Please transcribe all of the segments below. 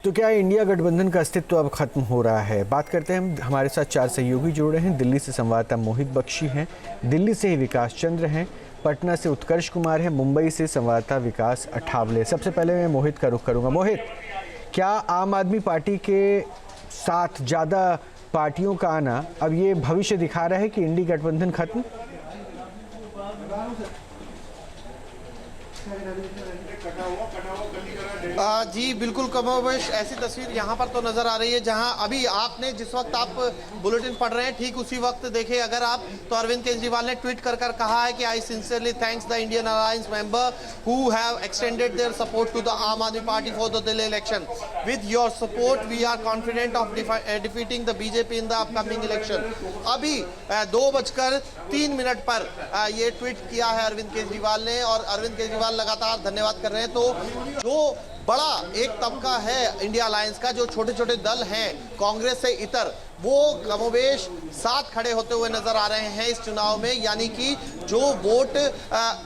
तो क्या इंडिया गठबंधन का अस्तित्व अब खत्म हो रहा है? बात करते हैं हम। हमारे साथ 4 सहयोगी जुड़े हैं। दिल्ली से संवाददाता मोहित बख्शी हैं, दिल्ली से ही विकास चंद्र हैं, पटना से उत्कर्ष कुमार हैं, मुंबई से संवाददाता विकास अठावले। सबसे पहले मैं मोहित का रुख करूंगा। मोहित, क्या आम आदमी पार्टी के साथ ज़्यादा पार्टियों का आना अब ये भविष्य दिखा रहा है कि इंडी गठबंधन खत्म? जी बिल्कुल कमोबेश ऐसी तस्वीर यहाँ पर तो नज़र आ रही है, जहाँ अभी आपने जिस वक्त आप बुलेटिन पढ़ रहे हैं ठीक उसी वक्त देखे अगर आप तो अरविंद केजरीवाल ने ट्वीट कर कहा है कि I sincerely thanks the Indian alliance member who have extended their support to the Aam Aadmi party for the Delhi election. With your support we are confident of defeating the BJP in the upcoming election. अभी 2:03 पर ये tweet किया है अरविंद केजरीवाल ने, और अरविंद केजरीवाल लगातार धन्यवाद कर रहे हैं। तो जो बड़ा एक तबका है इंडिया अलायंस का, जो छोटे छोटे दल हैं कांग्रेस से इतर, वो कमोबेश साथ खड़े होते हुए नजर आ रहे हैं इस चुनाव में। यानी कि जो वोट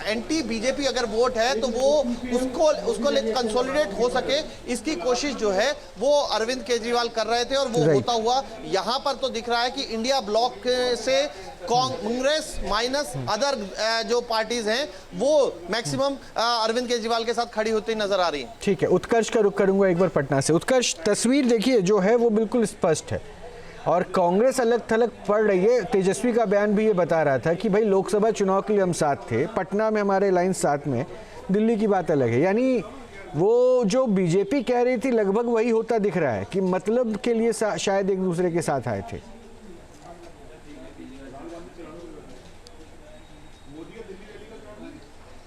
एंटी बीजेपी अगर वोट है तो वो उसको कंसोलिडेट हो सके, इसकी कोशिश जो है वो अरविंद केजरीवाल कर रहे थे, और वो होता हुआ यहाँ पर तो दिख रहा है कि इंडिया ब्लॉक से कांग्रेस माइनस अदर जो पार्टीज हैं वो मैक्सिमम अरविंद केजरीवाल के साथ खड़ी होती नजर आ रही है। ठीक है, उत्कर्ष का रुख करूंगा एक बार पटना से। उत्कर्ष, तस्वीर देखिए जो है वो बिल्कुल स्पष्ट है और कांग्रेस अलग थलग पड़ रही है। तेजस्वी का बयान भी ये बता रहा था कि भाई लोकसभा चुनाव के लिए हम साथ थे, पटना में हमारे लाइन साथ में, दिल्ली की बात अलग है। यानी वो जो बीजेपी कह रही थी लगभग वही होता दिख रहा है कि मतलब के लिए शायद एक दूसरे के साथ आए थे।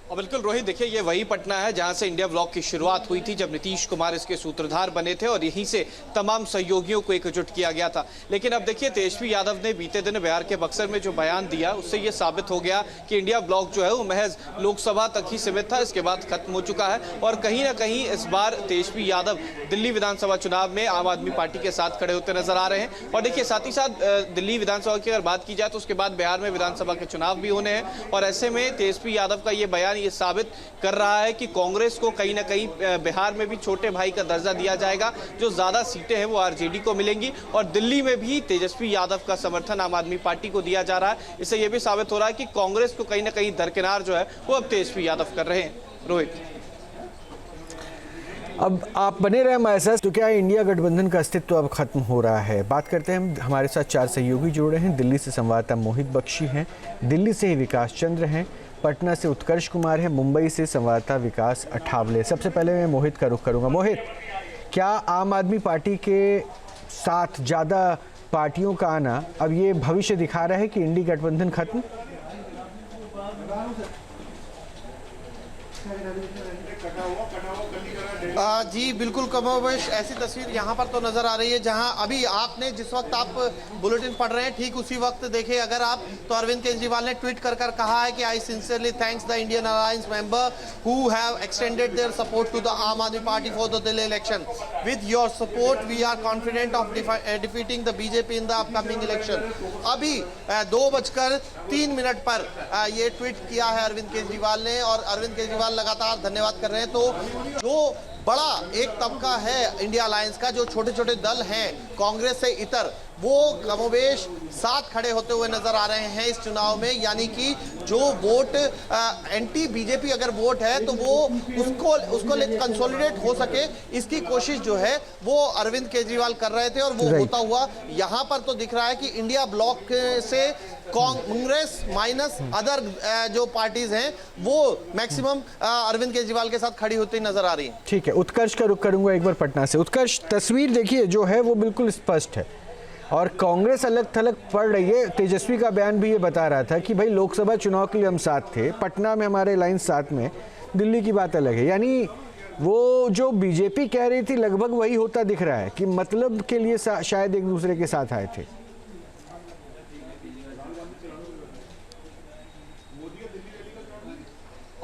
और बिल्कुल रोहित, देखिए ये वही पटना है जहां से इंडिया ब्लॉक की शुरुआत हुई थी, जब नीतीश कुमार इसके सूत्रधार बने थे और यहीं से तमाम सहयोगियों को एकजुट किया गया था। लेकिन अब देखिए तेजस्वी यादव ने बीते दिन बिहार के बक्सर में जो बयान दिया उससे ये साबित हो गया कि इंडिया ब्लॉक जो है वो महज लोकसभा तक ही सीमित था, इसके बाद खत्म हो चुका है। और कहीं ना कहीं इस बार तेजस्वी यादव दिल्ली विधानसभा चुनाव में आम आदमी पार्टी के साथ खड़े होते नजर आ रहे हैं। और देखिए साथ ही साथ दिल्ली विधानसभा की अगर बात की जाए तो उसके बाद बिहार में विधानसभा के चुनाव भी होने हैं, और ऐसे में तेजस्वी यादव का ये बयान ये साबित कर रहा है कि कांग्रेस को कहीं ना कहीं बिहार में भी छोटे भाई का दर्जा दिया जाएगा, जो ज्यादा सीटें हैं वो आरजेडी को मिलेंगी, और दिल्ली में भी तेजस्वी यादव का समर्थन आम आदमी पार्टी को दिया जा रहा है। इससे यह भी साबित हो रहा है कि कांग्रेस को कहीं ना कहीं दरकिनार जो है वो अब तेजस्वी यादव कर रहे हैं। रोहित, अब आप बने रहे हमारे साथ। तो क्या इंडिया गठबंधन का अस्तित्व अब खत्म हो रहा है? बात करते हैं हम। हमारे साथ 4 सहयोगी जुड़े हैं। दिल्ली से संवाददाता मोहित बख्शी हैं, दिल्ली से ही विकास चंद्र हैं, पटना से उत्कर्ष कुमार है, मुंबई से संवाददाता विकास अठावले। सबसे पहले मैं मोहित का रुख करूंगा। मोहित, क्या आम आदमी पार्टी के साथ ज़्यादा पार्टियों का आना अब ये भविष्य दिखा रहा है कि इंडी गठबंधन खत्म? जी बिल्कुल कमोबेश ऐसी तस्वीर यहाँ पर तो नजर आ रही है, जहाँ अभी आपने जिस वक्त आप बुलेटिन पढ़ रहे हैं ठीक उसी वक्त देखे अगर आप तो अरविंद केजरीवाल ने ट्वीट कर कहा है कि I sincerely thanks the Indian alliance member who have extended their support to the Aam Aadmi party for the Delhi election. With your support we are confident of defeating the BJP in the upcoming election. अभी 2:03 पर ये tweet किया है अरविंद केजरीवाल ने, और अरविंद केजरीवाल लगातार धन्यवाद कर रहे हैं। तो जो बड़ा एक तबका है इंडिया अलायंस का, जो छोटे छोटे दल हैं कांग्रेस से इतर, वो कमोबेश साथ खड़े होते हुए नजर आ रहे हैं इस चुनाव में। यानी कि जो वोट एंटी बीजेपी अगर वोट है तो वो उसको कंसोलिडेट हो सके, इसकी कोशिश जो है वो अरविंद केजरीवाल कर रहे थे, और वो होता हुआ यहाँ पर तो दिख रहा है कि इंडिया ब्लॉक से कांग्रेस माइनस अदर जो पार्टीज हैं वो मैक्सिमम अरविंद केजरीवाल के साथ खड़ी होती नजर आ रही है। ठीक है, उत्कर्ष का रुख करूंगा एक बार पटना से। उत्कर्ष, तस्वीर देखिए जो है वो बिल्कुल स्पष्ट है और कांग्रेस अलग थलग पड़ रही है। तेजस्वी का बयान भी ये बता रहा था कि भाई लोकसभा चुनाव के लिए हम साथ थे, पटना में हमारे लाइन साथ में, दिल्ली की बात अलग है। यानी वो जो बीजेपी कह रही थी लगभग वही होता दिख रहा है कि मतलब के लिए शायद एक दूसरे के साथ आए थे।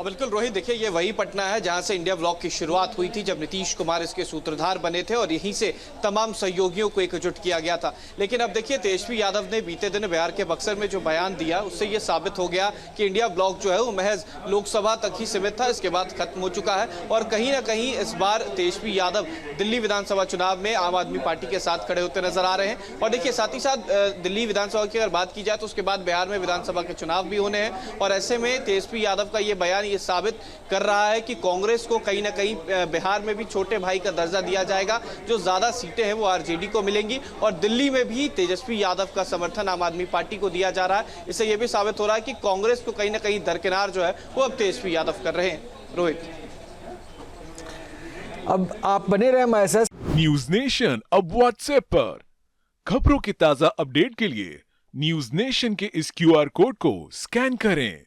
और बिल्कुल रोहित, देखिए ये वही पटना है जहां से इंडिया ब्लॉक की शुरुआत हुई थी जब नीतीश कुमार इसके सूत्रधार बने थे और यहीं से तमाम सहयोगियों को एकजुट किया गया था। लेकिन अब देखिए तेजस्वी यादव ने बीते दिन बिहार के बक्सर में जो बयान दिया उससे ये साबित हो गया कि इंडिया ब्लॉक जो है वो महज लोकसभा तक ही सीमित था, इसके बाद खत्म हो चुका है। और कहीं ना कहीं इस बार तेजस्वी यादव दिल्ली विधानसभा चुनाव में आम आदमी पार्टी के साथ खड़े होते नजर आ रहे हैं। और देखिए साथ ही साथ दिल्ली विधानसभा की अगर बात की जाए तो उसके बाद बिहार में विधानसभा के चुनाव भी होने हैं और ऐसे में तेजस्वी यादव का ये बयान ये साबित कर रहा है कि कांग्रेस को कहीं ना कहीं बिहार में भी छोटे भाई का दर्जा दिया जाएगा, जो ज्यादा सीटें हैं वो आरजेडी को मिलेंगी और दिल्ली में भी तेजस्वी यादव का समर्थन आम आदमी पार्टी को दिया जा रहा है। इससे यह भी साबित हो रहा है कि कांग्रेस को कहीं ना कहीं दरकिनार जो है वो अब तेजस्वी यादव कर रहे हैं। रोहित, अब आप बने रहे हमारे साथ। न्यूज नेशन अब व्हाट्सएप पर खबरों के ताजा अपडेट के लिए न्यूज नेशन के इस क्यूआर कोड को स्कैन करें।